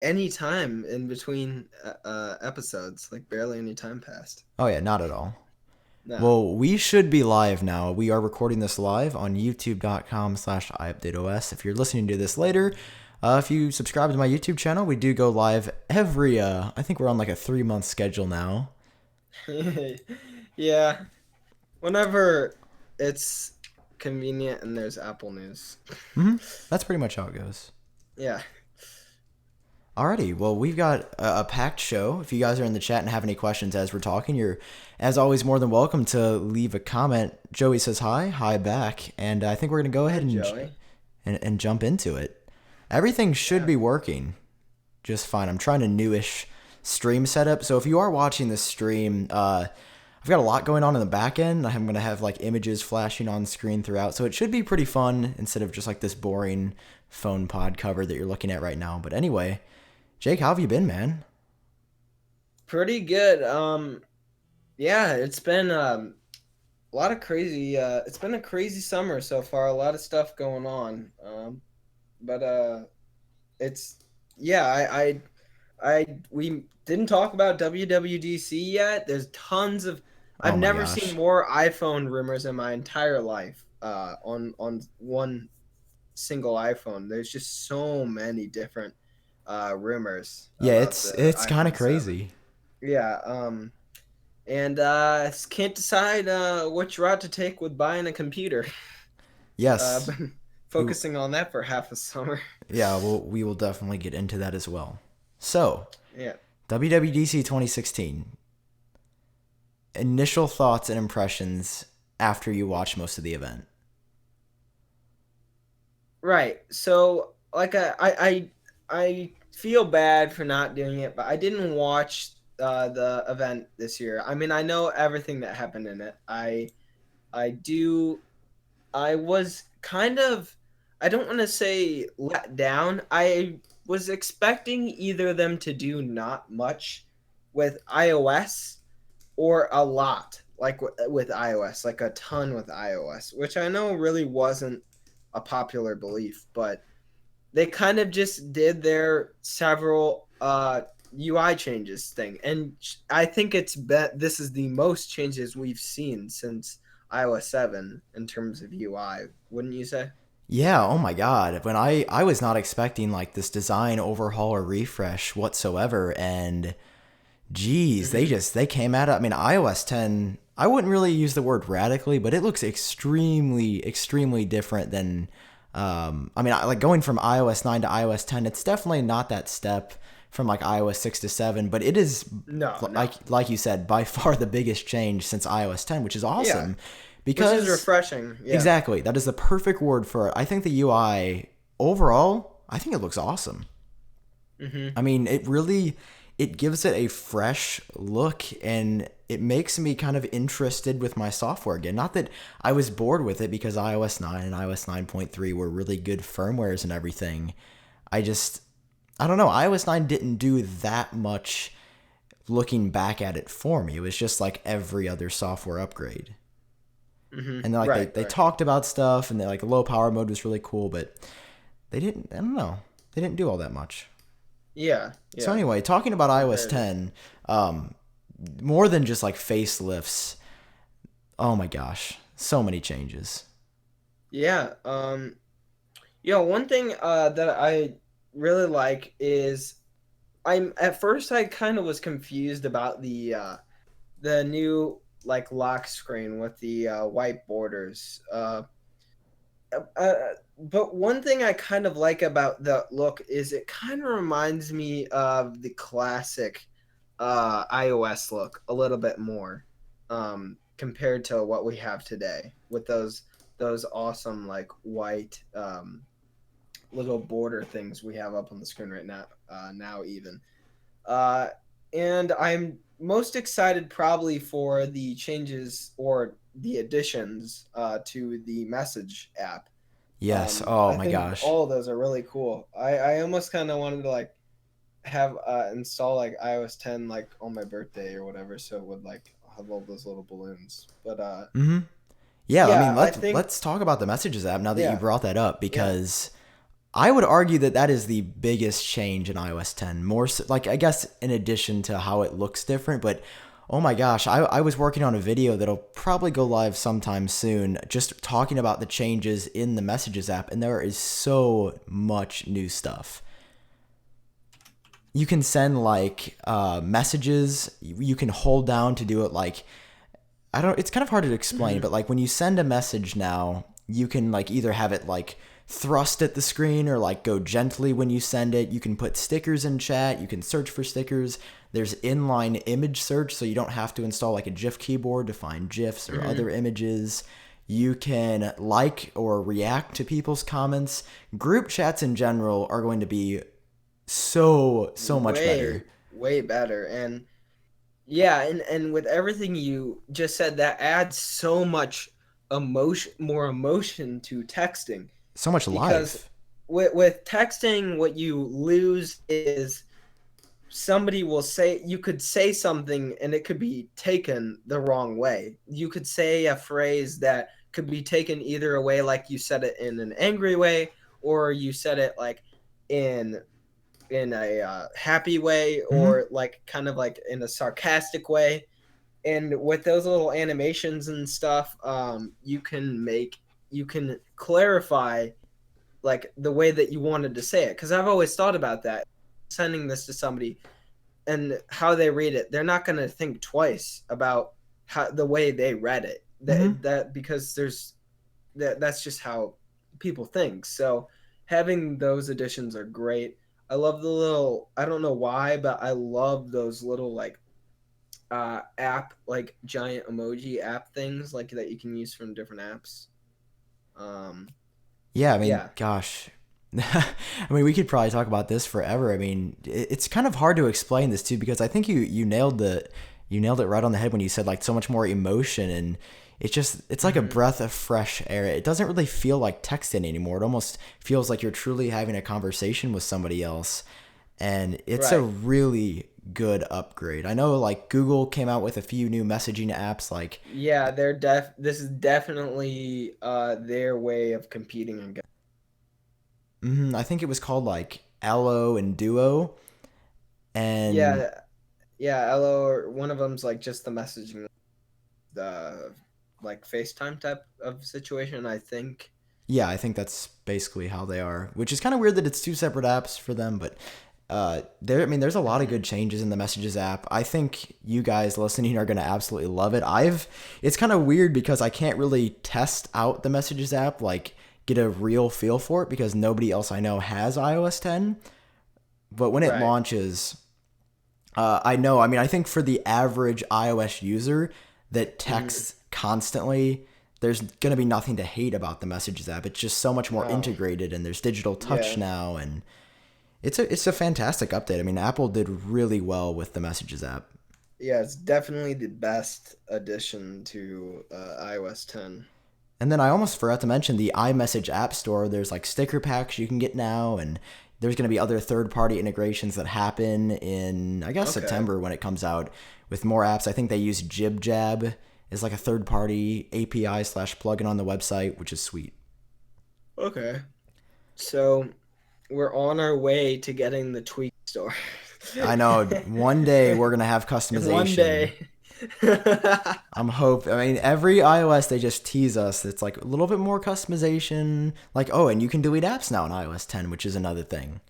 any time in between episodes. Like barely any time passed. Oh yeah, not at all. No. Well, we should be live now. We are recording this live on youtube.com/iupdateos. If you're listening to this later, if you subscribe to my YouTube channel, we do go live every, I think we're on like a 3 month schedule now. Yeah. Whenever it's convenient and there's Apple News. That's pretty much how it goes. Yeah. Alrighty, well, we've got a packed show. If you guys are in the chat and have any questions as we're talking, you're, as always, more than welcome to leave a comment. Joey says hi back, and I think we're going to go ahead Hi, and, Joey. and jump into it. Everything should Yeah. be working just fine. I'm trying a newish stream setup, so if you are watching this stream, I've got a lot going on in the back end. I'm going to have like images flashing on screen throughout, so it should be pretty fun instead of just like this boring PhonePod cover that you're looking at right now. But anyway, Jake, how have you been, man? Pretty good. Yeah, it's been a lot of crazy it's been a crazy summer so far, a lot of stuff going on. But it's yeah, we didn't talk about WWDC yet. There's tons of I've Oh my never seen gosh. more iPhone rumors in my entire life on one single iPhone. There's just so many different rumors Yeah, about it's the it's kind of iPhone 7. crazy. Yeah, and can't decide which route to take with buying a computer. Yes. Been We focusing on that for half a summer. yeah, we will definitely get into that as well. So, Yeah. WWDC 2016. Initial thoughts and impressions after you watch most of the event. Right. So like I feel bad for not doing it, but I didn't watch the event this year. I mean, I know everything that happened in it. I do I was kind of I don't want to say let down. I was expecting either of them to do not much with iOS or a lot like with iOS, like a ton with iOS, which I know really wasn't a popular belief, but they kind of just did their several UI changes thing, and I think this is the most changes we've seen since iOS 7 in terms of UI. Wouldn't you say? Yeah, oh my god. When I was not expecting like this design overhaul or refresh whatsoever, and geez, Mm-hmm. they came at it. I mean, iOS 10, I wouldn't really use the word radically, but it looks extremely different than I mean, like going from iOS 9 to iOS 10, it's definitely not that step from like iOS 6 to 7, but it is No, no, like you said, by far the biggest change since iOS 10, which is yeah, awesome which is because refreshing. Yeah. exactly, that is the perfect word for it. I think the UI overall, I think it looks awesome. Mm-hmm. I mean, it gives it a fresh look and it makes me kind of interested with my software again. Not that I was bored with it because iOS 9 and iOS 9.3 were really good firmwares and everything. I just I don't know, iOS 9 didn't do that much looking back at it for me. It was just like every other software upgrade. Mm-hmm. And then, like Right. they Right. talked about stuff and they like low power mode was really cool, but they didn't I don't know. They didn't do all that much. Yeah. So Yeah. anyway, talking about iOS Comparative. 10, um, more than just like facelifts. Oh my gosh, so many changes. Yeah. Yeah. One thing that I really like is I'm at first I kind of was confused about the new like lock screen with the white borders. But one thing I kind of like about the look is it kind of reminds me of the classic iOS look a little bit more compared to what we have today with those awesome like white little border things we have up on the screen right now now even. Uh, and I'm most excited probably for the changes or the additions to the message app. Yes. Oh I my think gosh. all of those are really cool. I almost kind of wanted to like have install like iOS 10 like on my birthday or whatever, so it would like have all those little balloons. But Yeah. I mean, yeah, I think let's talk about the Messages app now that you yeah, brought that up yeah. because I would argue that that is the biggest change in iOS 10. More so, like I guess in addition to how it looks different, but oh my gosh, I was working on a video that'll probably go live sometime soon, just talking about the changes in the Messages app, and there is so much new stuff. You can send like messages. You can hold down to do it. Like I don't. It's kind of hard to explain, Hmm. but like when you send a message now, you can like either have it like thrust at the screen or like go gently when you send it. You can put stickers in chat. You can search for stickers. There's inline image search, so you don't have to install like a GIF keyboard to find GIFs or Hmm. other images. You can like or react to people's comments. Group chats in general are going to be so much Way, better. way better. And yeah, and with everything you just said, that adds so much emotion, more emotion to texting. So much Because life. with texting, what you lose is somebody will say, you could say something and it could be taken the wrong way. You could say a phrase that could be taken either a way, like you said it in an angry way, or you said it like in a happy way, Hmm. or like kind of like in a sarcastic way. And with those little animations and stuff, you can clarify like the way that you wanted to say it. Because I've always thought about that, sending this to somebody and how they read it, they're not going to think twice about how the way they read it. Hmm. That because that's just how people think. So having those additions are great. I love the little, I don't know why, but I love those little like app, like giant emoji app things like that you can use from different apps. Um Yeah, I mean, yeah. gosh. I mean, we could probably talk about this forever. I mean, it's kind of hard to explain this too because I think you nailed it right on the head when you said like so much more emotion and it's like a Hmm. breath of fresh air. It doesn't really feel like texting anymore. It almost feels like you're truly having a conversation with somebody else. And it's a Right. really good upgrade. I know like Google came out with a few new messaging apps like Yeah, they're this is definitely their way of competing against. I think it was called like Allo and Duo and Yeah, yeah, LO, or one of them's like just the messaging, the like FaceTime type of situation, I think. yeah, I think that's basically how they are, which is kind of weird that it's two separate apps for them, but there I mean there's a lot of Hmm. good changes in the Messages app. I think you guys listening are going to absolutely love it. I've It's kind of weird because I can't really test out the Messages app like get a real feel for it because nobody else I know has iOS 10, but when it Right. launches, I know. I mean, I think for the average iOS user that Hmm. texts constantly, there's going to be nothing to hate about the Messages app. It's just so much more No. integrated, and there's digital touch Yeah. now, and it's a fantastic update. I mean, Apple did really well with the Messages app. Yeah, it's definitely the best addition to iOS 10. And then I almost forgot to mention the iMessage App Store. There's like sticker packs you can get now, and there's going to be other third-party integrations that happen in I guess Okay. September when it comes out with more apps. I think they use JibJab as like a third-party API slash plugin on the website, which is sweet. Okay. So we're on our way to getting the tweak store. I know one day we're gonna have One customization. day. I mean, every iOS they just tease us. It's like a little bit more customization. Like, oh, and you can delete apps now in iOS 10, which is another thing.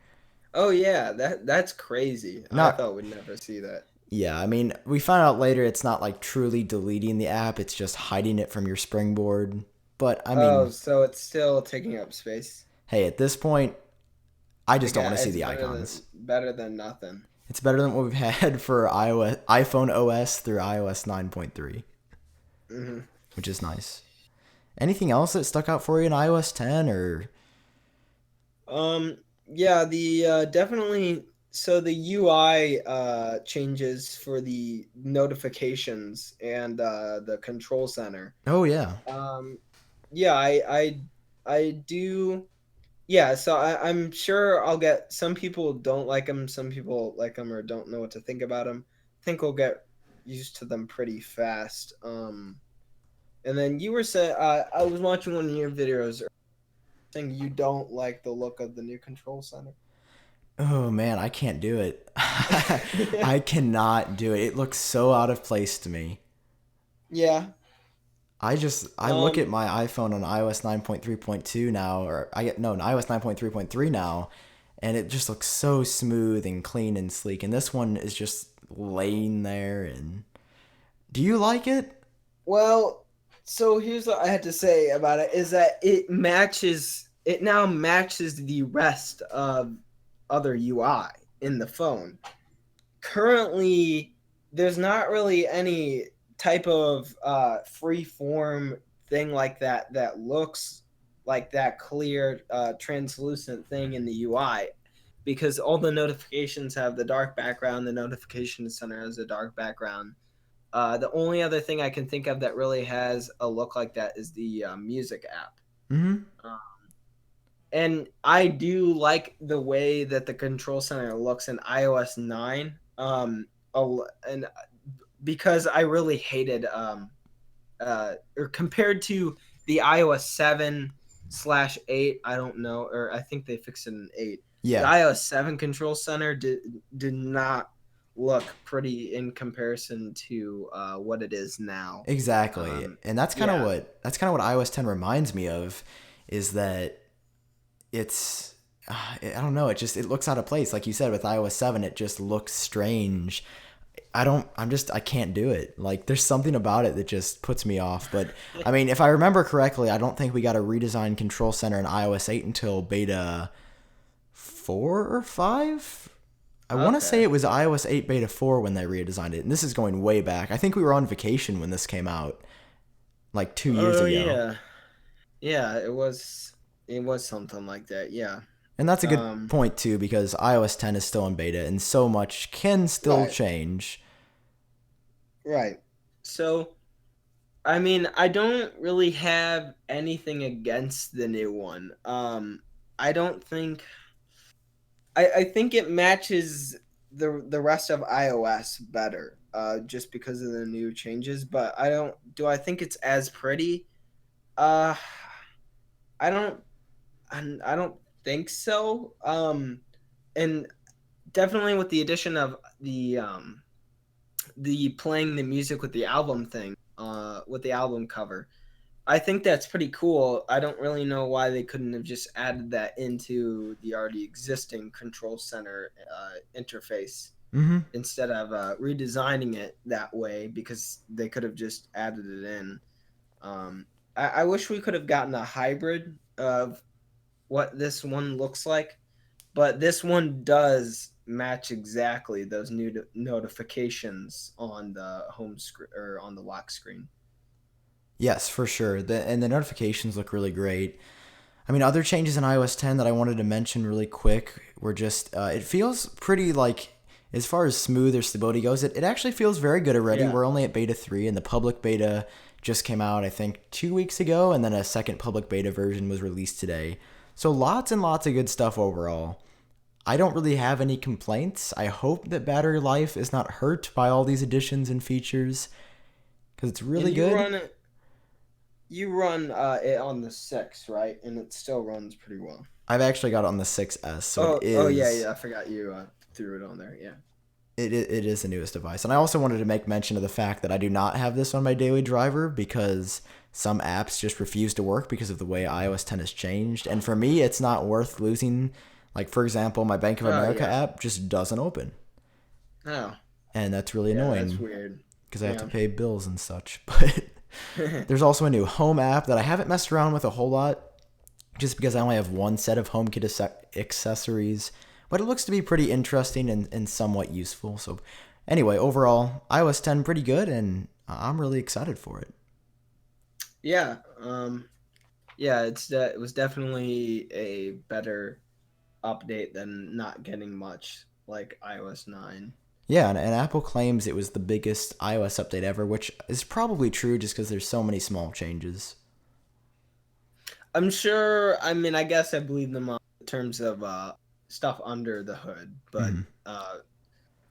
Oh yeah, that's crazy. I Not thought we'd never see that. Yeah, I mean, we found out later it's not like truly deleting the app, it's just hiding it from your springboard. But I Oh, mean, so it's still taking up space. hey, at this point, I I just don't want guess to see it's the icons. better than nothing. It's better than what we've had for iPhone OS through iOS 9.3, Hmm. which is nice. Anything else that stuck out for you in iOS 10 or Yeah, the definitely, so the UI changes for the notifications and the control center. Oh yeah. Um yeah, I do. Yeah, so I'm sure I'll get, some people don't like them, some people like them or don't know what to think about them. I think we'll get used to them pretty fast. And then you were saying, I was watching one of your videos. Saying you don't like the look of the new control center. Oh man, I can't do it. I cannot do it. It looks so out of place to me. Yeah. I look at Um. my iPhone on iOS 9.3.2 now, or I get no iOS 9.3.3 now, and it just looks so smooth and clean and sleek. And this one is just laying there. And do you like it? Well, so here's what I had to say about it is that it matches. It now matches the rest of other UI in the phone. Currently, there's not really any type of free form thing like that that looks like that clear translucent thing in the UI, because all the notifications have the dark background, the notification center has a dark background. The only other thing I can think of that really has a look like that is the music app. Mm-hmm. uh, and I do like the way that the control center looks in iOS 9. And because I really hated or compared to the iOS 7/8, I don't know, or I think they fixed it in 8. The Yeah, iOS 7 control center did not look pretty in comparison to what it is now. exactly. Um, And yeah, that's kind of what iOS 10 reminds me of, is that it's I don't know, it looks out of place. Like you said with iOS 7, it just looks strange. I can't do it. Like there's something about it that just puts me off. But I mean, if I remember correctly, I don't think we got a redesigned control center in iOS 8 until beta 4 or 5. I want to say okay. it was iOS 8 beta 4 when they redesigned it. And this is going way back. I think we were on vacation when this came out, like 2 years Oh ago. yeah, yeah. It was something like that. Yeah. And that's a good Um, point too, because iOS 10 is still in beta and so much can still right, change. right. So I mean, I don't really have anything against the new one. I don't think I think it matches the rest of iOS better, just because of the new changes. But I don't. Do I think it's as pretty? Uh, I don't. I don't think so. And definitely with the addition of the playing the music with the album thing, with the album cover, I think that's pretty cool. I don't really know why they couldn't have just added that into the already existing control center interface Mm-hmm. instead of redesigning it that way, because they could have just added it in. I wish we could have gotten a hybrid of what this one looks like, but this one does match exactly those new notifications on the home screen or on the lock screen. Yes, for sure. And the notifications look really great. I mean, other changes in iOS 10 that I wanted to mention really quick were just it feels pretty like, as far as smooth or stability goes, it actually feels very good already. Yeah. We're only at beta 3, and the public beta just came out, I think, 2 weeks ago, and then a second public beta version was released today. So lots and lots of good stuff overall. I don't really have any complaints. I hope that battery life is not hurt by all these additions and features, because it's really And you good. run it You run it on the 6, right? And it still runs pretty well. I've actually got it on the 6S, so it Oh yeah, is yeah. I forgot you threw it on there. Yeah. it is the newest device. And I also wanted to make mention of the fact that I do not have this on my daily driver because some apps just refuse to work because of the way iOS 10 has changed. And for me, it's not worth losing. Like, for example, my Bank of Oh America yeah. app just doesn't open. Oh And that's really yeah, that's annoying weird. because I have to Yeah. pay bills and such. But there's also a new home app that I haven't messed around with a whole lot just because I only have one set of HomeKit accessories, but it looks to be pretty interesting and somewhat useful. So, anyway, overall, iOS 10 pretty good, and I'm really excited for it. Yeah. Yeah. It was definitely a better update than not getting much like iOS 9. Yeah, and Apple claims it was the biggest iOS update ever, which is probably true just because there's so many small changes. I'm sure. I mean, I guess I believe them on in terms of stuff under the hood, but Hmm.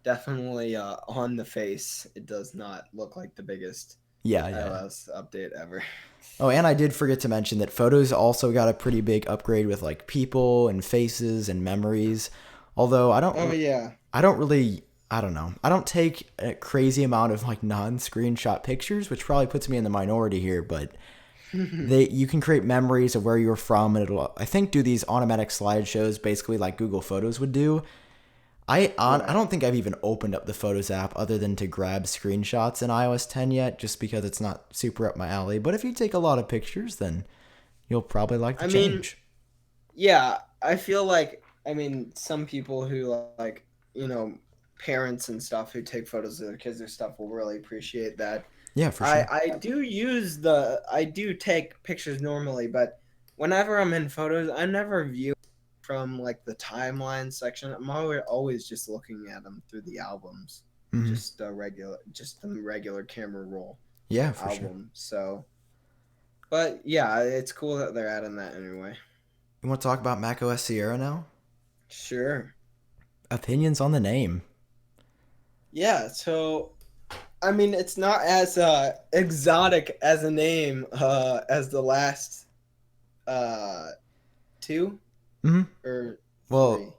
definitely on the face, it does not look like the biggest. Yeah, yeah. iOS update ever. Oh, and I did forget to mention that photos also got a pretty big upgrade with like people and faces and memories. Although Oh yeah. I don't really, I don't know. I don't take a crazy amount of like non-screenshot pictures, which probably puts me in the minority here, but you can create memories of where you're from and it'll I think do these automatic slideshows basically like Google Photos would do. I Right. don't think I've even opened up the Photos app other than to grab screenshots in iOS 10 yet, just because it's not super up my alley. But if you take a lot of pictures, then you'll probably like the I mean, change. yeah, I feel like some people who like, you know, parents and stuff who take photos of their kids or stuff will really appreciate that. Yeah, for sure. I do take pictures normally, but whenever I'm in photos, I never view from like the timeline section. I'm always just looking at them through the albums, Hmm. just the regular camera roll Yeah, for sure. album. So, but yeah, it's cool that they're adding that anyway. You want to talk about macOS Sierra now? Sure. Opinions on the name. Yeah. So, I mean, it's not as exotic as a name as the last uh two Hmm. or Well, three.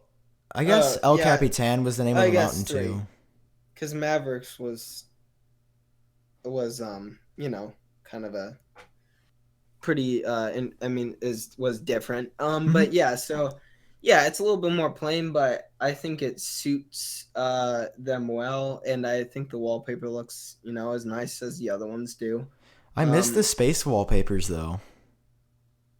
I guess El Yeah, Capitan was the name of I a guess mountain three. too. Because Mavericks was kind of a pretty I mean is was different. Hmm. But yeah, so yeah, it's a little bit more plain, but I think it suits them well, and I think the wallpaper looks as nice as the other ones do. I miss the Um, space wallpapers though.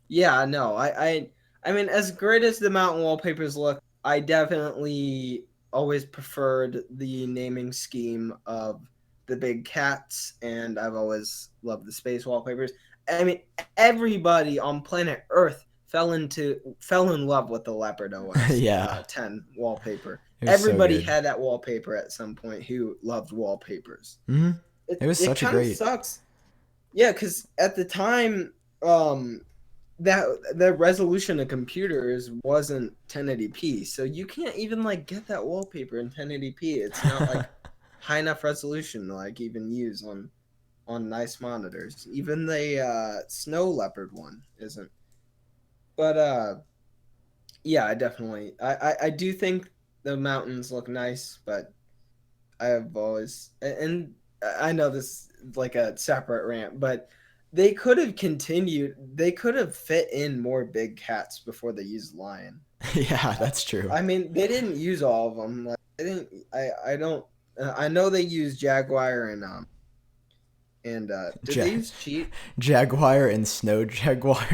Yeah, no, I mean, as great as the mountain wallpapers look, I definitely always preferred the naming scheme of the big cats, and I've always loved the space wallpapers. I mean, everybody on planet Earth fell in love with the Leopard OS Yeah, 10 wallpaper. it was so Everybody good. had that wallpaper at some point who loved wallpapers. Hmm. It It was it such a kind of great. sucks, yeah, because at the time, that the resolution of computers wasn't 1080p, so you can't even like get that wallpaper in 1080p. It's not like high enough resolution to like even use on nice monitors. Even the snow leopard one isn't. But yeah, I do think the mountains look nice, but I have always, and I know this is like a separate rant, but they could have continued. They could have fit in more big cats before they used lion. Yeah, that's true. I mean, they didn't use all of them. Like, I didn't. I don't. I know they used jaguar and did they Ja- use cheat? Jaguar and Snow Jaguar.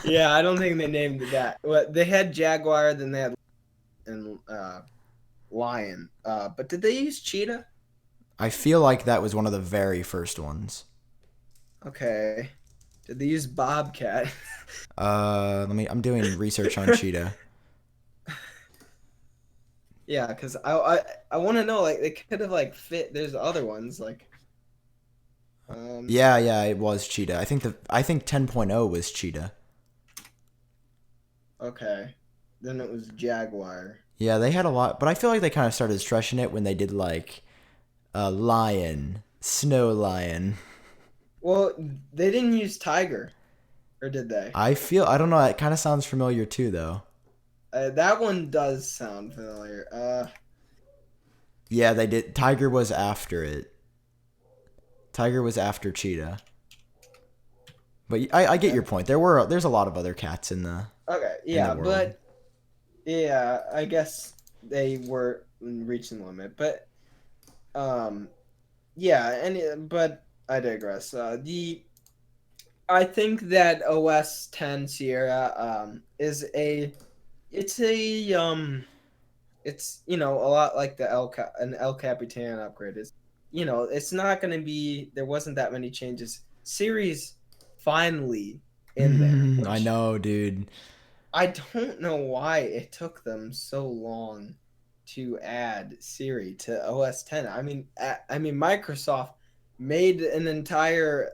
Yeah, I don't think they named it that. But they had jaguar, then they had and lion. But did they use cheetah? I feel like that was one of the very first ones. Okay. Did they use bobcat? Let me. I'm doing research on cheetah. Yeah, because I want to know, like, they could have like fit. There's other ones like um Yeah, yeah, it was cheetah. I think 10.0 was cheetah. okay, then it was jaguar. Yeah, they had a lot, but I feel like they kind of started stretching it when they did like lion, snow lion. Well, they didn't use tiger, or did they? I don't know. It kind of sounds familiar too, though. That one does sound familiar. Yeah, they did. Tiger was after it. Tiger was after cheetah. But I get your Okay, point. There's a lot of other cats okay, in the yeah, world. but yeah, I guess they were reaching the limit, but um, yeah, but I digress. The I think that OS 10 Sierra is a it's a it's a lot like an El Capitan upgrade is. It's not going to be, there wasn't that many changes. Siri's finally in there, I which know, dude. I don't know why it took them so long to add Siri to OS 10. I mean Microsoft made an entire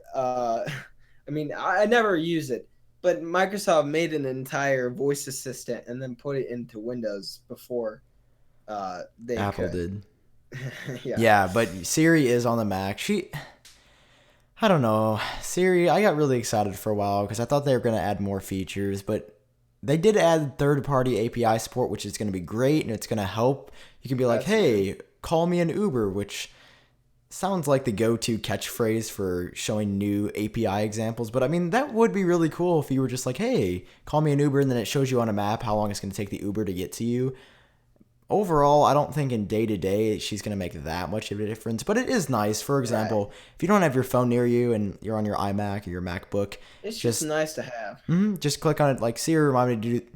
I mean, I never use it, but Microsoft made an entire voice assistant and then put it into Windows before they Apple could. did. Yeah. Yeah, but Siri is on the Mac. I don't know. Siri, I got really excited for a while because I thought they were going to add more features, but they did add third-party API support, which is going to be great and it's going to help. You can be like, That's good. hey, call me an Uber, which sounds like the go-to catchphrase for showing new API examples. But I mean, that would be really cool if you were just like, hey, call me an Uber, and then it shows you on a map how long it's going to take the Uber to get to you. Overall, I don't think in day to day she's going to make that much of a difference, but it is nice. For Right. example, if you don't have your phone near you and you're on your iMac or your MacBook, It's just just nice to have. just click on it like Siri,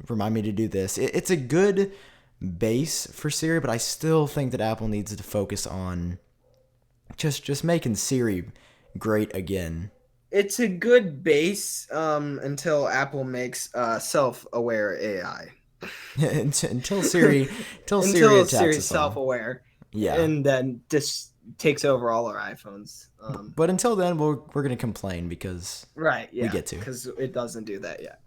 remind me to do this. It's a good base for Siri, but I still think that Apple needs to focus on just making Siri great again. It's a good base until Apple makes self-aware AI. until Siri until Siri Until attacks Siri's us all. self-aware, Yeah. and then just takes over all our iPhones. But until then, we're gonna complain because Right, we yeah, get to. because it doesn't do that yet.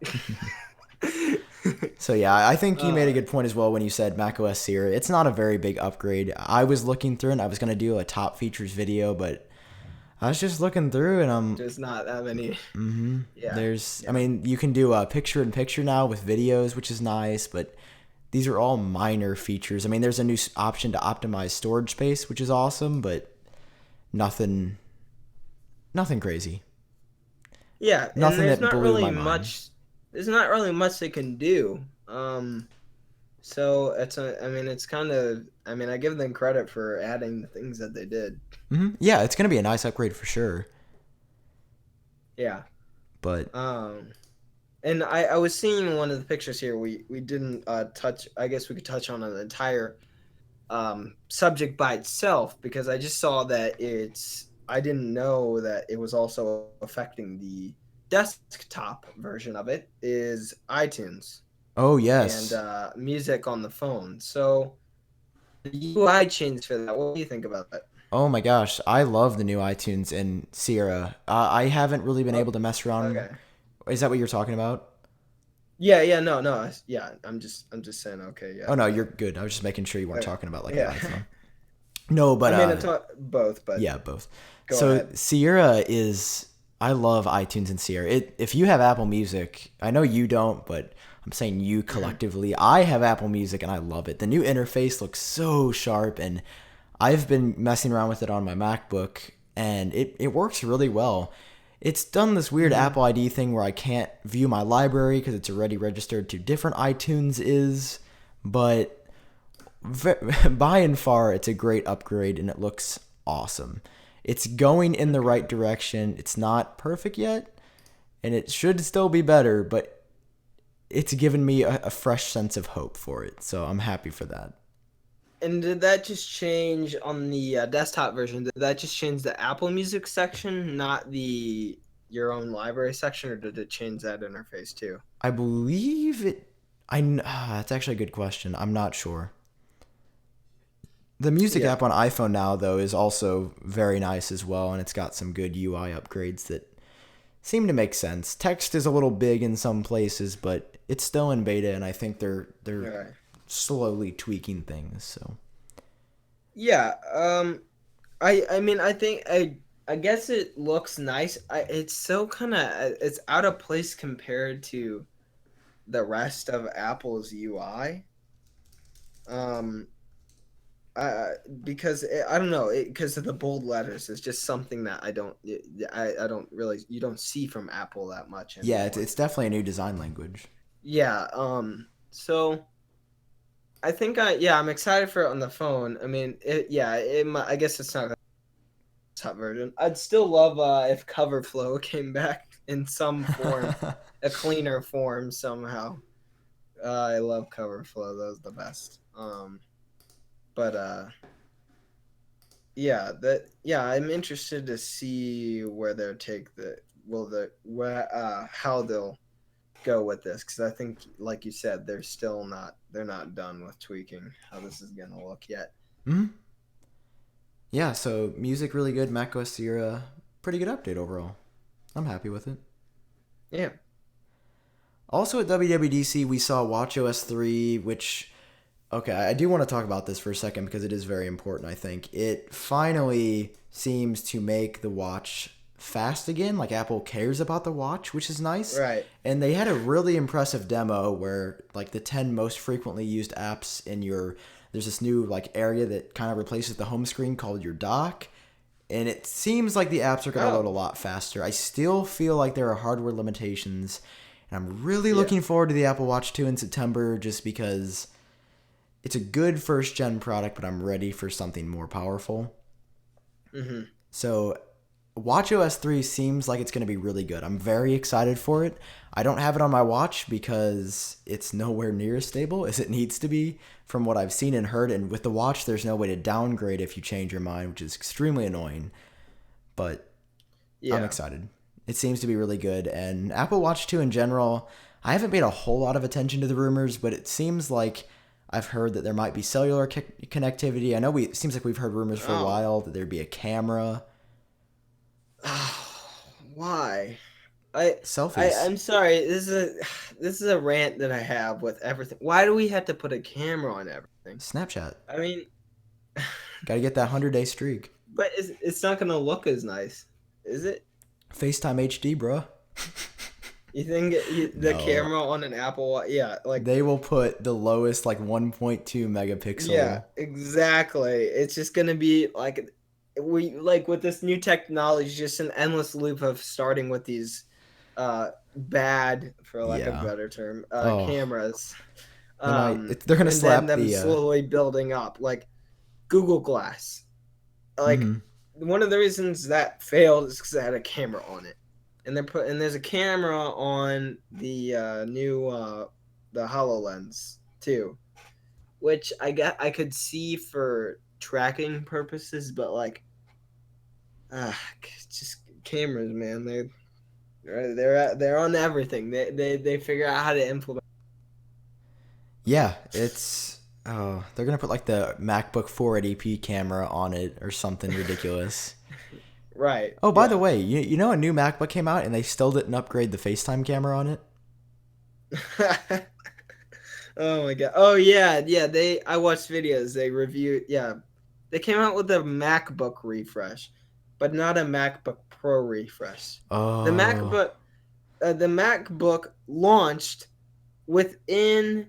So yeah, I think you made a uh, good point as well when you said macOS Sierra. It's not a very big upgrade. I was looking through and I was gonna do a top features video, but I was just looking through and there's not that many. Yeah, I yeah, mean, you can do a picture in picture now with videos, which is nice, but these are all minor features. I mean, there's a new option to optimize storage space, which is awesome, but nothing, nothing crazy. yeah. And Nothing that blew my mind. There's not really much they can do. So I mean, it's kind of. I mean, I give them credit for adding the things that they did. Yeah, it's gonna be a nice upgrade for sure, Yeah. but Um. And I was seeing one of the pictures here. We didn't touch. I guess we could touch on an entire subject by itself because I just saw that it's. I didn't know that it was also affecting the desktop version of it. Is iTunes oh and yes. music on the phone. So the UI change for that. What do you think about that? Oh my gosh, I love the new iTunes and Sierra. I haven't really been Oh, able to mess around. okay. Is that what you're talking about? Yeah, yeah, no, no, yeah. I'm just saying. Okay, Oh yeah, no, you're good. I was just making sure you weren't okay, talking about like the yeah. iPhone. No, I but mean, it's both, but yeah, both. go So ahead. Sierra is I love iTunes and Sierra. If you have Apple Music, I know you don't, but I'm saying you Mhm. collectively. I have Apple Music and I love it. The new interface looks so sharp and I've been messing around with it on my MacBook and it works really well. It's done this weird Mhm. Apple ID thing where I can't view my library because it's already registered to different iTunes is, but by and far, it's a great upgrade and it looks awesome. It's going in the Okay. right direction. It's not perfect yet, and it should still be better, but it's given me a fresh sense of hope for it. So I'm happy for that. And did that just change on the desktop version? Did that just change the Apple Music section, not the your own library section, or did it change that interface too? I believe it. That's actually a good question. I'm not sure. The music Yeah. app on iPhone now, though, is also very nice as well, and it's got some good UI upgrades that seem to make sense. Text is a little big in some places, but it's still in beta, and I think they're All right. slowly tweaking things. So Yeah. I mean I guess it looks nice. It's so kind of it's out of place compared to the rest of Apple's UI. Um, uh, because I don't know, because of the bold letters, it's just something that I don't really you don't see from Apple that much yeah, it's anymore. it's definitely a new design language. Yeah. So I think I'm excited for it on the phone. I mean, I guess it's not a top version. I'd still love if Cover Flow came back in some form, a cleaner form somehow. I love Cover Flow. That was the best. But I'm interested to see where they'll take the will the where how they'll go with this because I think, like you said, they're not done with tweaking how this is gonna look yet. Hmm. Yeah, so music really good. macOS Sierra, pretty good update overall. I'm happy with it. Yeah. Also at WWDC, we saw WatchOS 3, which okay, I do want to talk about this for a second because it is very important, I think. It finally seems to make the watch fast again. Like Apple cares about the watch, which is nice. Right. And they had a really impressive demo where like the 10 most frequently used apps in your there's this new like area that kind of replaces the home screen called your dock. And it seems like the apps are going to load a Oh, lot faster. I still feel like there are hardware limitations. And I'm really yeah. looking forward to the Apple Watch 2 in September just because it's a good first gen product, but I'm ready for something more powerful. Hmm. So WatchOS 3 seems like it's going to be really good. I'm very excited for it. I don't have it on my watch because it's nowhere near as stable as it needs to be from what I've seen and heard. And with the watch, there's no way to downgrade if you change your mind, which is extremely annoying. But I'm Yeah. excited. It seems to be really good. And Apple Watch 2 in general, I haven't paid a whole lot of attention to the rumors, but it seems like I've heard that there might be cellular connectivity. I know it seems like we've heard rumors for a Oh. while that there'd be a camera. Why? I Selfies. I'm sorry. This is a rant that I have with everything. Why do we have to put a camera on everything? Snapchat. I mean, Gotta get that 100-day streak. but it's not gonna look as nice, is it? FaceTime HD, bro. You think the No. camera on an yeah, like They will put the lowest, like 1.2 yeah, megapixel. exactly. It's just gonna be like we like with this new technology, just an endless loop of starting with these bad, for lack of a Yeah. better term, Oh, cameras, they're gonna and then slap them the, slowly building up, like Google Glass. Like mhm. one of the reasons that failed is because it had a camera on it, and there's a camera on the new the Hololens too, which I could see for tracking purposes, but like just cameras, man. They're on everything. They figure out how to implement. Yeah, it's, oh, they're gonna put like the MacBook 480p camera on it or something ridiculous. Right. Oh, by the Yeah. way, you know a new MacBook came out and they still didn't upgrade the FaceTime camera on it? Oh my god. Oh yeah, yeah. I watched videos. They reviewed. Yeah, they came out with a MacBook refresh, but not a MacBook Pro refresh. The Oh, MacBook, the MacBook launched within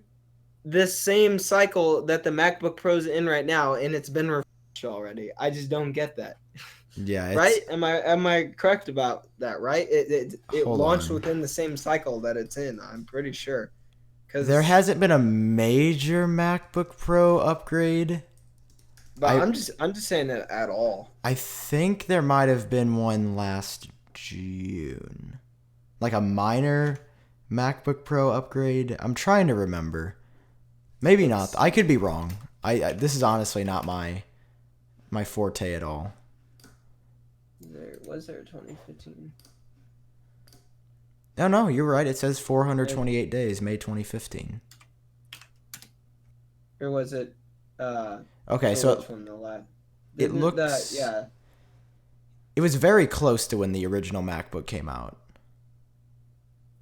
the same cycle that the MacBook Pro's in right now, and it's been refreshed already. I just don't get that. yeah, Right? it's, Am I correct about that? Right? It hold launched on. within the same cycle that it's in. I'm pretty sure. There Because hasn't been a major MacBook Pro upgrade. But I I'm just saying that at all. I think there might have been one last June. Like a minor MacBook Pro upgrade. I'm trying to remember. Maybe not. Let's I see. could be wrong. I this is honestly not my forte at all. There 2015? No, no, you're right. It says Or, 428 days, May 2015. or was it Okay, or so which one the last? it Didn't the looks yeah, it was very close to when the original MacBook came out.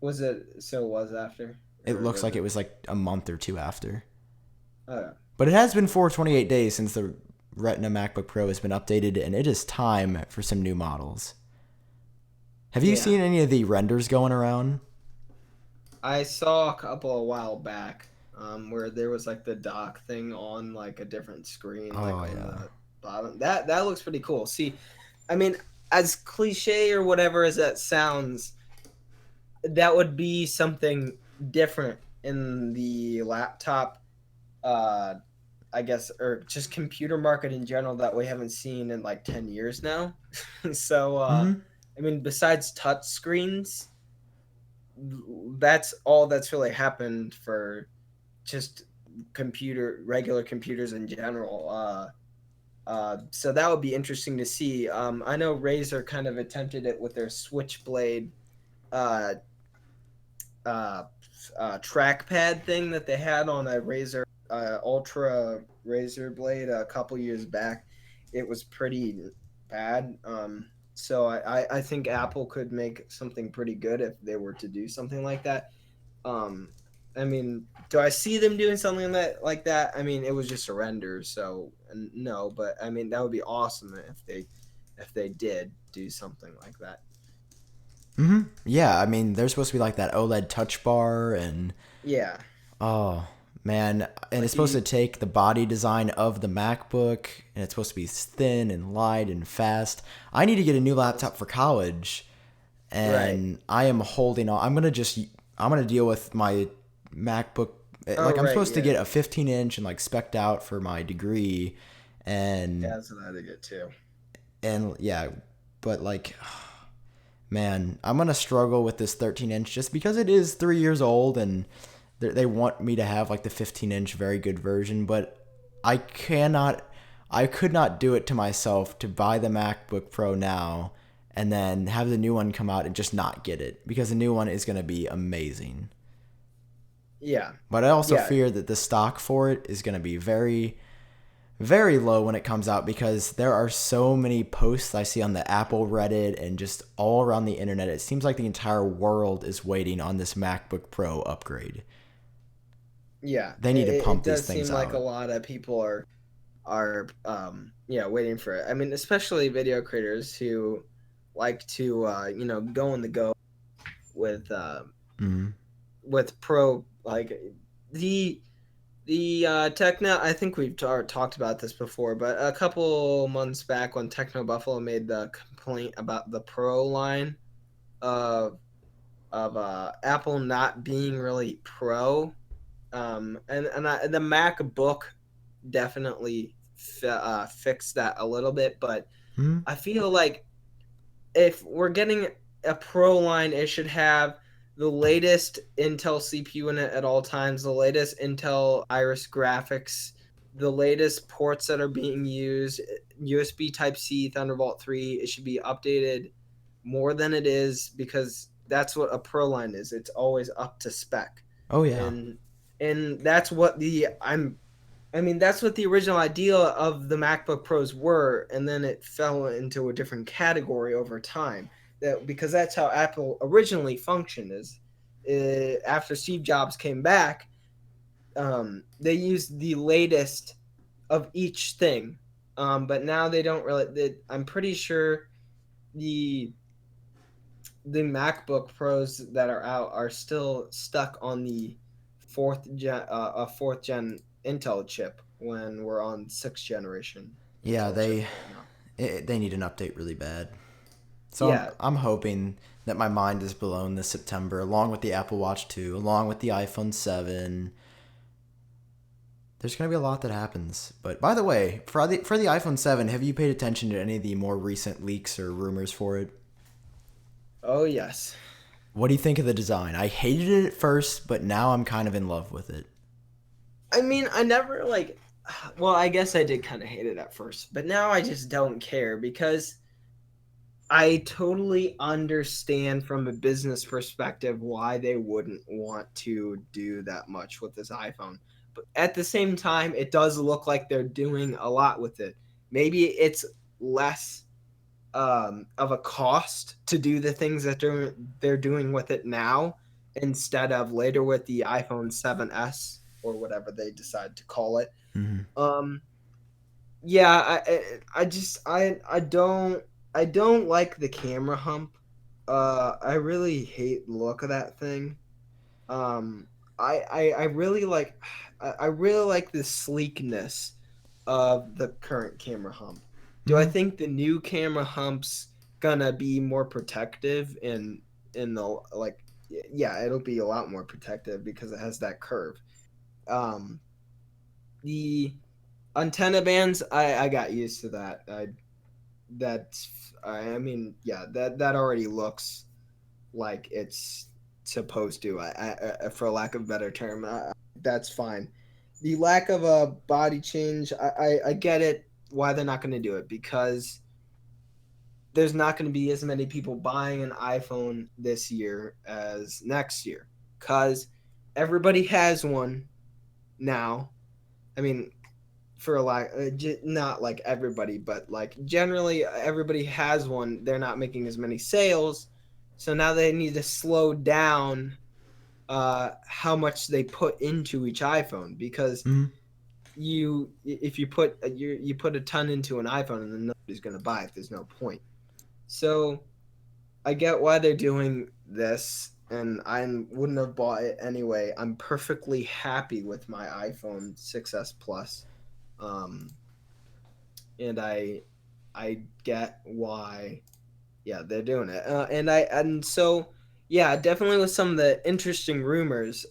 was it so it was after, It or looks was like it it was like a month or two after. oh But it has been 428 days since the Retina MacBook Pro has been updated, and it is time for some new models. Have you yeah. seen any of the renders going around? I saw a couple a while back where there was like the dock thing on like a different screen like Oh on yeah. the bottom. That looks pretty cool. See, I mean, as cliche or whatever as that sounds, that would be something different in the laptop uh I guess, or just computer market in general that we haven't seen in like 10 years now. So Mm-hmm. I mean, besides touch screens, that's all that's really happened for just regular computers in general. So that would be interesting to see. I know Razer kind of attempted it with their Switchblade uh, uh, trackpad thing that they had on a Razer Ultra Razer Blade a couple years back. It was pretty bad. So I think Apple could make something pretty good if they were to do something like that. Um, I mean, do I see them doing something like that? I mean, it was just a render, so no. But I mean, that would be awesome if they if they did do something like that. Yeah, I mean, there's supposed to be like that OLED touch bar and Yeah, oh man, and it's like supposed to you, take the body design of the MacBook and it's supposed to be thin and light and fast. I need to get a new laptop for college right. and I am holding on. I'm going to deal with my MacBook Oh, like I'm right, supposed to yeah. get a 15-inch and like spec'd out for my degree Yeah, and that's what I had to get too. yeah, but like man, I'm gonna struggle with this 13-inch just because it is 3 years old and they want me to have like the 15-inch very good version, but I cannot, I could not do it to myself to buy the MacBook Pro now and then have the new one come out and just not get it because the new one is gonna be amazing. Yeah, But I also yeah, fear that the stock for it is gonna be very very low when it comes out because there are so many posts I see on the Apple Reddit and just all around the internet. It seems like the entire world is waiting on this MacBook Pro upgrade. yeah. They It, need to it pump it these does things seem like a out. lot of people are yeah, waiting for it. I mean, especially video creators who like to go on the go with Mm-hmm. pro, like the Techno. I think we've talked about this before, but a couple months back when Techno Buffalo made the complaint about the Pro line of Apple not being really pro, the MacBook definitely fixed that a little bit, but Mm-hmm. I feel like if we're getting a Pro line, it should have the latest Intel CPU in it at all times, the latest Intel Iris graphics, the latest ports that are being used, USB Type C, Thunderbolt 3. It should be updated more than it is because that's what a Pro line is. It's always up to spec, Oh yeah. and that's what that's what the original idea of the MacBook Pros were, and then it fell into a different category over time. That because that's how Apple originally functioned. Is after Steve Jobs came back, they used the latest of each thing, but now they don't really. I'm pretty sure the MacBook Pros that are out are still stuck on the fourth gen Intel chip when we're on sixth generation Yeah, Intel chip right now. they need an update really bad. So Yeah. I'm hoping that my mind is blown this September, along with the Apple Watch 2, along with the iPhone 7. There's gonna be a lot that happens. But by the way, for the iPhone 7, have you paid attention to any of the more recent leaks or rumors for it? Oh yes. What do you think of the design? I hated it at first, but now I'm kind of in love with it. I mean, I never like. Well, I guess I did kind of hate it at first, but now I just don't care because I totally understand from a business perspective why they wouldn't want to do that much with this iPhone. But at the same time, it does look like they're doing a lot with it. Maybe it's less of a cost to do the things that they're doing with it now instead of later with the iPhone 7s or whatever they decide to call it. Mm-hmm. Um, yeah, I just I don't like the camera hump. I really hate the look of that thing. Um, I really like I really like the sleekness of the current camera hump. Do I Mm-hmm. think the new camera hump's gonna be more protective in the like yeah, it'll be a lot more protective because it has that curve. Um, the antenna bands, I got used to that. I mean, yeah, that already looks like it's supposed to. For lack of a better term, that's fine. The lack of a body change, I get it. Why they're not going to do it because there's not going to be as many people buying an iPhone this year as next year because everybody has one now. I mean, for a lack, not like everybody, but like generally everybody has one. They're not making as many sales, so now they need to slow down how much they put into each iPhone because Mm-hmm. if you put a ton into an iPhone and then nobody's gonna buy it, there's no point. So I get why they're doing this, and I wouldn't have bought it anyway. I'm perfectly happy with my iPhone 6s Plus, um, and I get why, yeah, they're doing it. And so yeah, definitely with some of the interesting rumors.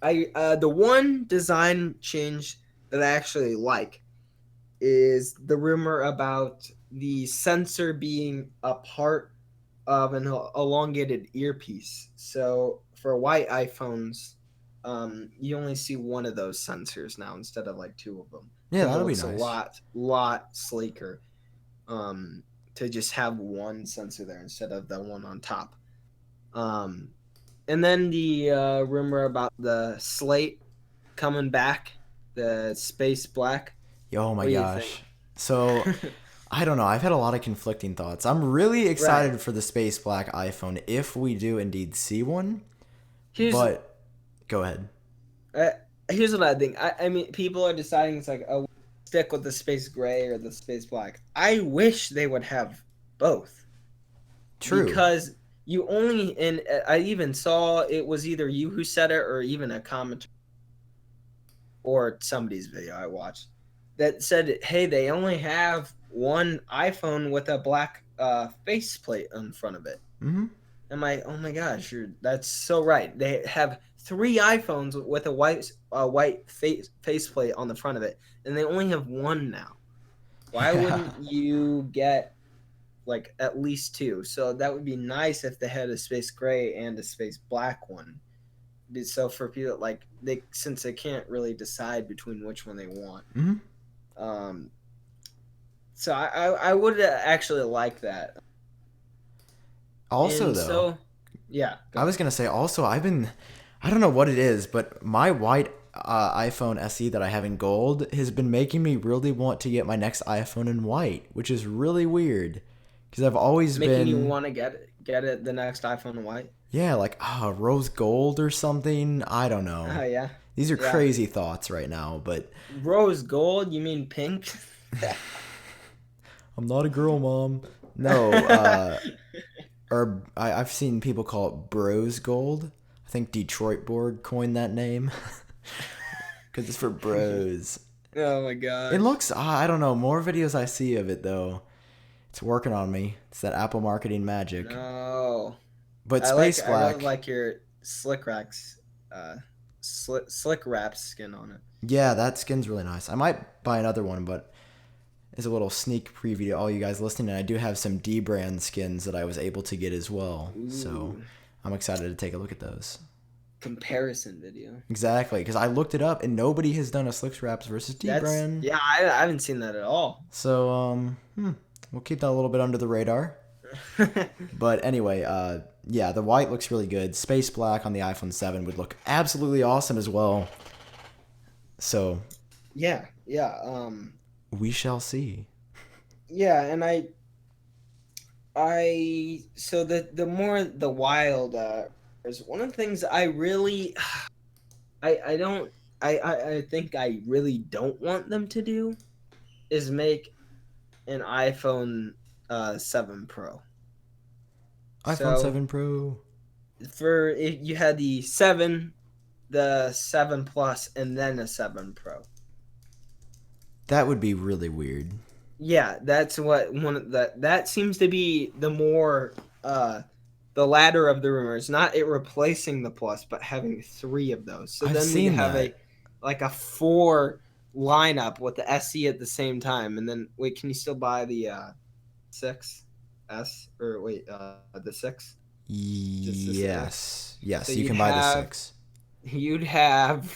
I the one design change that I actually like is the rumor about the sensor being a part of an elongated earpiece. So for white iPhones, you only see one of those sensors now instead of like two of them. I Yeah, think it that'll be looks a nice. lot sleeker, to just have one sensor there instead of the one on top. Um, and then the rumor about the slate coming back, the space black. Oh my What do you think? gosh. So I don't know. I've had a lot of conflicting thoughts. I'm really Right. excited for the space black iPhone if we do indeed see one. Here's But go ahead. uh, here's what I think. I mean, people are deciding it's like, oh, stick with the space gray or the space black. I wish they would have both True. because you only and I even saw it was either you who said it or even a comment or somebody's video I watched that said, hey, they only have one iPhone with a black faceplate in front of it. Mm-hmm. I'm like, oh my gosh, that's so right. They have three iPhones with a white faceplate on the front of it, and they only have one now. Why Yeah. wouldn't you get like at least two? So that would be nice if they had a space gray and a space black one. So for people like they since they can't really decide between which one they want. Mm-hmm. Um, so I would actually like that. Also And though, so yeah, go I was ahead. gonna say also I don't know what it is, but my white iPhone SE that I have in gold has been making me really want to get my next iPhone in white, which is really weird because I've always Making you been want to get it the next iPhone white. yeah like rose gold or something. I don't know. Oh yeah, These are yeah. crazy thoughts right now, but Rose gold? You mean pink? I'm not a girl, mom. No, or I've seen people call it bros gold. I think Detroit Borg coined that name because it's for bros. Oh my It gosh. looks, I don't know, more videos I see of it though. It's working on me. It's that Apple marketing magic. No. But I Space really Black, like your uh slick wrap skin on it. yeah, that skin's really nice. I might buy another one, but as a little sneak preview to all you guys listening, I do have some D brand skins that I was able to get as well. So Ooh. I'm excited to take a look at those. Comparison video. Exactly, because I looked it up and nobody has done a Slicks Wraps versus D That's brand. yeah, I haven't seen that at all. So we'll keep that a little bit under the radar. But anyway, yeah, the white looks really good. Space black on the iPhone 7 would look absolutely awesome as well. So Yeah, yeah. we shall see. Yeah, and I so the more the wild is one of the things I really I don't I think I really don't want them to do is make an iPhone 7 Pro. iPhone So 7 Pro. for if you had the 7, the 7 Plus, and then a 7 Pro. That would be really weird. Yeah, that's what one of that seems to be the more the latter of the rumors, not it replacing the Plus, but having three of those. So I've then we'd seen have a that. like a four lineup with the SE at the same time. And then wait, can you still buy the 6S or wait, the 6? Just the 6. Yes. So Yes, you can buy the 6. you'd have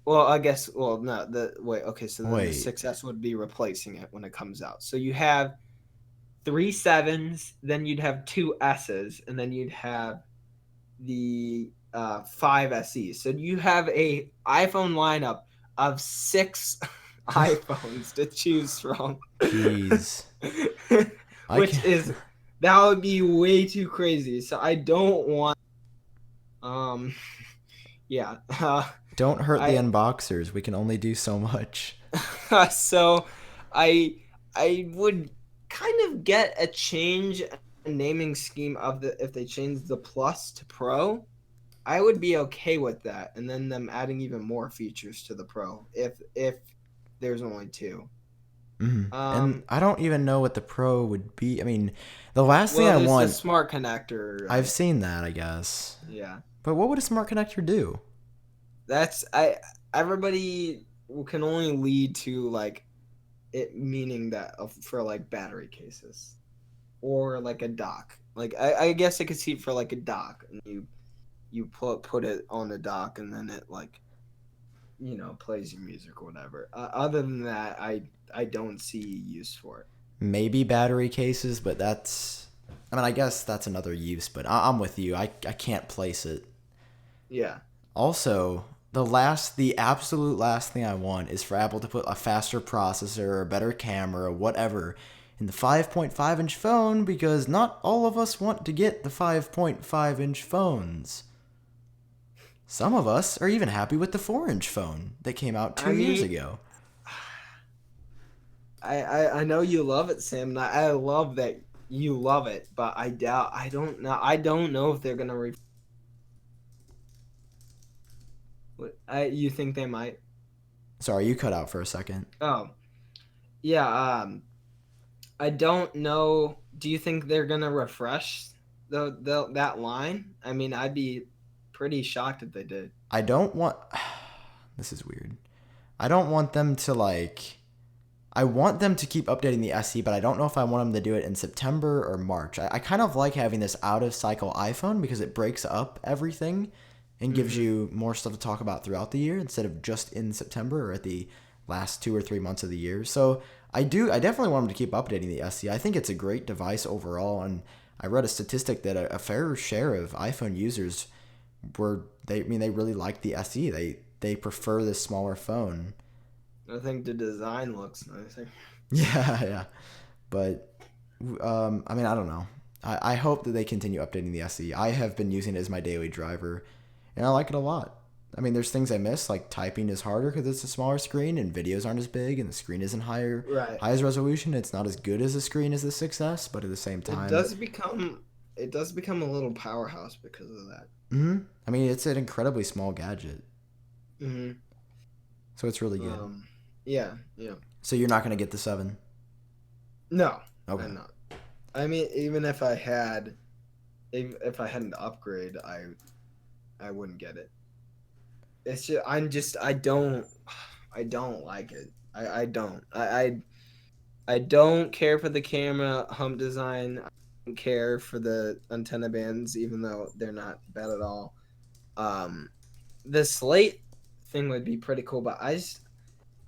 well, I guess well no, the wait, okay, so then the Wait. 6S would be replacing it when it comes out. So you have three sevens, then you'd have two S's, and then you'd have the five SEs. So you have a iPhone lineup of six iPhones to choose from, Jeez. I which can is that would be way too crazy. So I don't want um yeah Don't hurt the I unboxers. We can only do so much. so I I would kind of get a change in naming scheme of the if they change the Plus to Pro. I would be okay with that, and then them adding even more features to the Pro if there's only two. And Um, I don't even know what the Pro would be. I mean, the last thing well, I there's the want, smart connector. I've seen that, I guess. Yeah, But what would a smart connector do? that's I. Everybody can only lead to like it meaning that for like battery cases or like a dock. Like I guess I could see it for like a dock, and you put it on the dock, and then it like plays your music or whatever. Other than that, I don't see use for it. Maybe battery cases, but that's. I mean, I guess that's another use, but I'm with you. I can't place it. Yeah. Also, the absolute last thing I want is for Apple to put a faster processor or a better camera or whatever in the 5.5-inch phone because not all of us want to get the 5.5-inch phones. Some of us are even happy with the 4-inch phone that came out I 2 years mean, ago. I know you love it, Sam. And I love that you love it, but I don't know. I don't know if they're gonna. You think they might? Sorry, you cut out for a second. Oh, yeah. I don't know. Do you think they're gonna refresh that line? I mean, I'd be pretty shocked if they did. I don't want. This is weird. I don't want them to like. I want them to keep updating the SE, but I don't know if I want them to do it in September or March. I kind of like having this out of cycle iPhone because it breaks up everything and gives Mm-hmm. you more stuff to talk about throughout the year instead of just in September or at the last 2 or 3 months of the year. So I definitely want them to keep updating the SE. I think it's a great device overall, and I read a statistic that a fair share of iPhone users they really like the SE. They prefer this smaller phone. I think the design looks nice. Yeah, yeah. But I mean, I don't know. I hope that they continue updating the SE. I have been using it as my daily driver, and I like it a lot. I mean, there's things I miss, like typing is harder because it's a smaller screen, and videos aren't as big, and the screen isn't Right. high as resolution. It's not as good as the screen as the 6S, but at the same It time, does become it does become a little powerhouse because of that. I mean, it's an incredibly small gadget, Hmm. so it's really good. Um, yeah, yeah. So you're not gonna get the 7? No, Okay. I'm not. I mean, even if I had, if I had an upgrade, I wouldn't get it. It's just I don't like it. I don't. I don't care for the camera hump design. I don't care for the antenna bands, even though they're not bad at all. Um, the slate thing would be pretty cool, but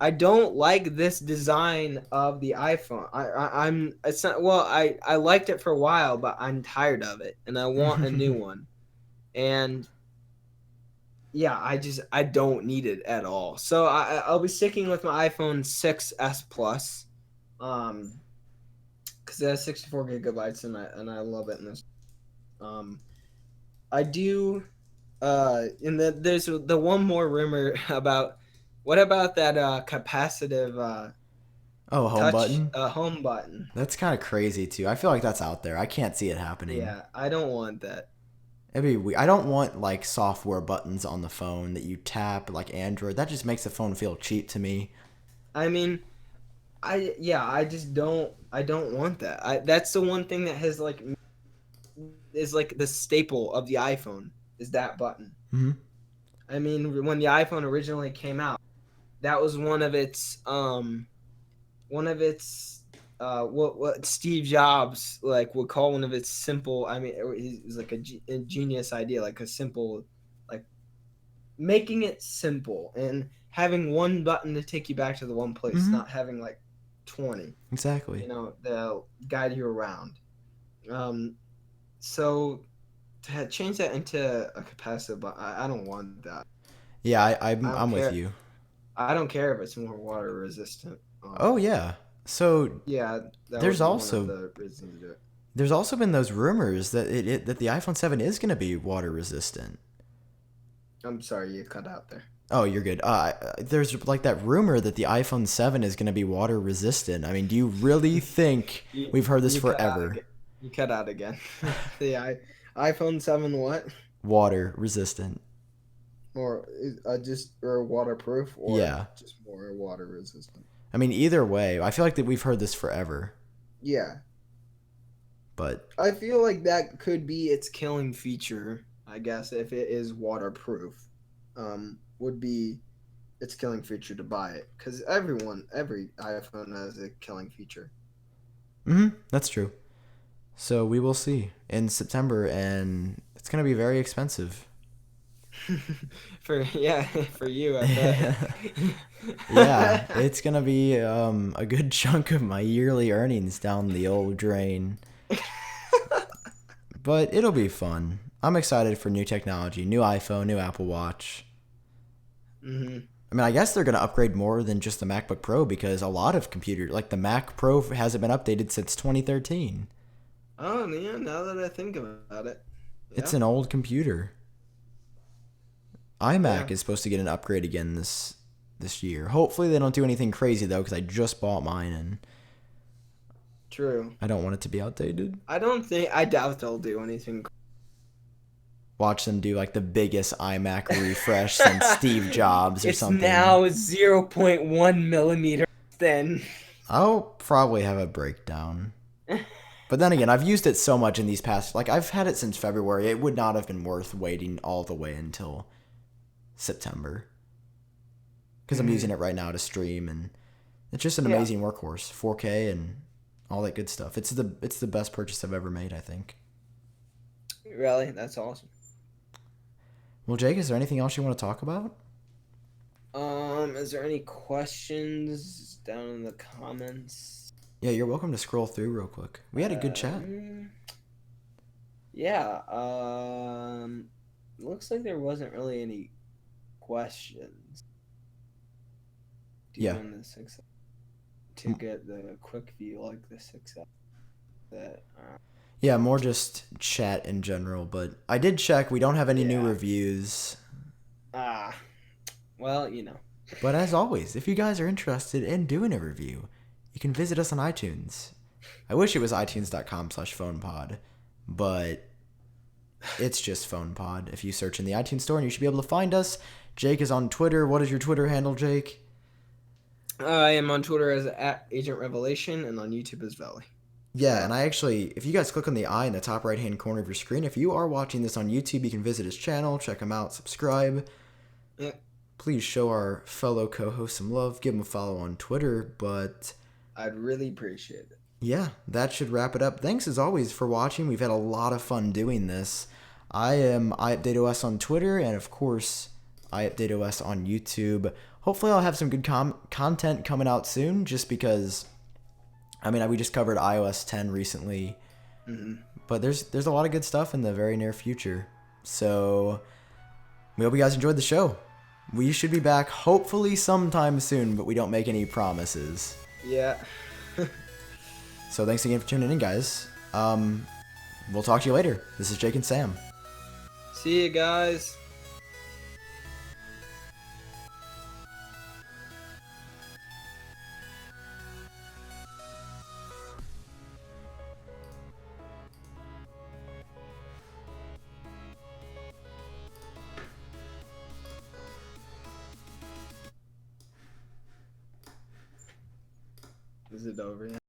I don't like this design of the iPhone. I'm it's not well I liked it for a while, but I'm tired of it and I want a new one. And yeah, I don't need it at all. So I'll be sticking with my iPhone 6s Plus, because it has 64 gigabytes and I love it. Um, I do. And there's the one more rumor about what about that capacitive Oh, home touch button. home button? That's kind of crazy too. I feel like that's out there. I can't see it happening. Yeah, I don't want that. It'd be weird. I don't want like software buttons on the phone that you tap like Android. That just makes the phone feel cheap to me. I mean, I just don't want that. That's the one thing that has like is like the staple of the iPhone is that button. Hmm. I mean, when the iPhone originally came out, that was one of its what Steve Jobs like would call one of its simple. I mean, it was like a genius idea, like a simple, like making it simple and having one button to take you back to the one place, Hmm. not having like 20. Exactly. They'll guide you around. Um, so to change that into a capacitive, but I don't want that. Yeah, I don't I'm with care. you. I don't care if it's more water resistant. Oh yeah. So Yeah, that there's would be one of also the reasons to do it. there's also been those rumors that that the iPhone 7 is going to be water resistant. I'm sorry, you cut out there. Oh, you're good. There's like that rumor that the iPhone 7 is going to be water resistant. I mean, do you really think You, we've heard this you cut out forever? again. You cut out again. iPhone 7 what? Water resistant. Or just or waterproof or Yeah. just more water resistant. I mean, either way, I feel like that we've heard this forever. Yeah. But I feel like that could be its killing feature, I guess, if it is waterproof. Would be its killing feature to buy it. Because every iPhone has a killing feature. that's true. So we will see in September, and it's going to be very expensive. For you, I bet. Yeah, it's going to be a good chunk of my yearly earnings down the old drain. But it'll be fun. I'm excited for new technology, new iPhone, new Apple Watch. hmm I mean, I guess they're going to upgrade more than just the MacBook Pro because a lot of computers, like the Mac Pro, hasn't been updated since 2013. Oh yeah, now that I think about it. It's Yeah. an old computer. iMac Yeah. is supposed to get an upgrade again this year. Hopefully they don't do anything crazy though, because I just bought mine and True. I don't want it to be outdated. I doubt they'll do anything. Watch them do like the biggest iMac refresh since Steve Jobs or It's something. now 0.1 millimeter thin. I'll probably have a breakdown. But then again, I've used it so much in these past, like I've had it since February. It would not have been worth waiting all the way until September because I'm using it right now to stream, and it's just an Yeah. amazing workhorse, 4K and all that good stuff. It's the best purchase I've ever made, I think. Really? That's awesome. Well, Jake, is there anything else you want to talk about? Is there any questions down in the comments? Yeah, you're welcome to scroll through real quick. We had a good chat. Yeah. Looks like there wasn't really any questions. Do you Yeah. want the 6 to get the quick view like the 6 that Yeah, more just chat in general, but I did check. We don't have any new Yeah. reviews. ah well, But as always, if you guys are interested in doing a review, you can visit us on iTunes. I wish it was itunes.com/phonepod, but it's just PhonePod. If you search in the iTunes store, and you should be able to find us. Jake is on Twitter. What is your Twitter handle, Jake? I am on Twitter as @AgentRevelation and on YouTube as Valley. Yeah, and I actually, if you guys click on the eye in the top right-hand corner of your screen, if you are watching this on YouTube, you can visit his channel, check him out, subscribe. Yeah. Please show our fellow co-host some love. Give him a follow on Twitter, but I'd really appreciate it. yeah, that should wrap it up. Thanks as always for watching. We've had a lot of fun doing this. I am iUpdateOS on Twitter, and of course, iUpdateOS on YouTube. Hopefully, I'll have some good content coming out soon, just because, I mean, we just covered iOS 10 recently, but there's a lot of good stuff in the very near future. So, we hope you guys enjoyed the show. We should be back hopefully sometime soon, but we don't make any promises. Yeah. So thanks again for tuning in, guys. We'll talk to you later. This is Jake and Sam. See you guys. Is it over yet?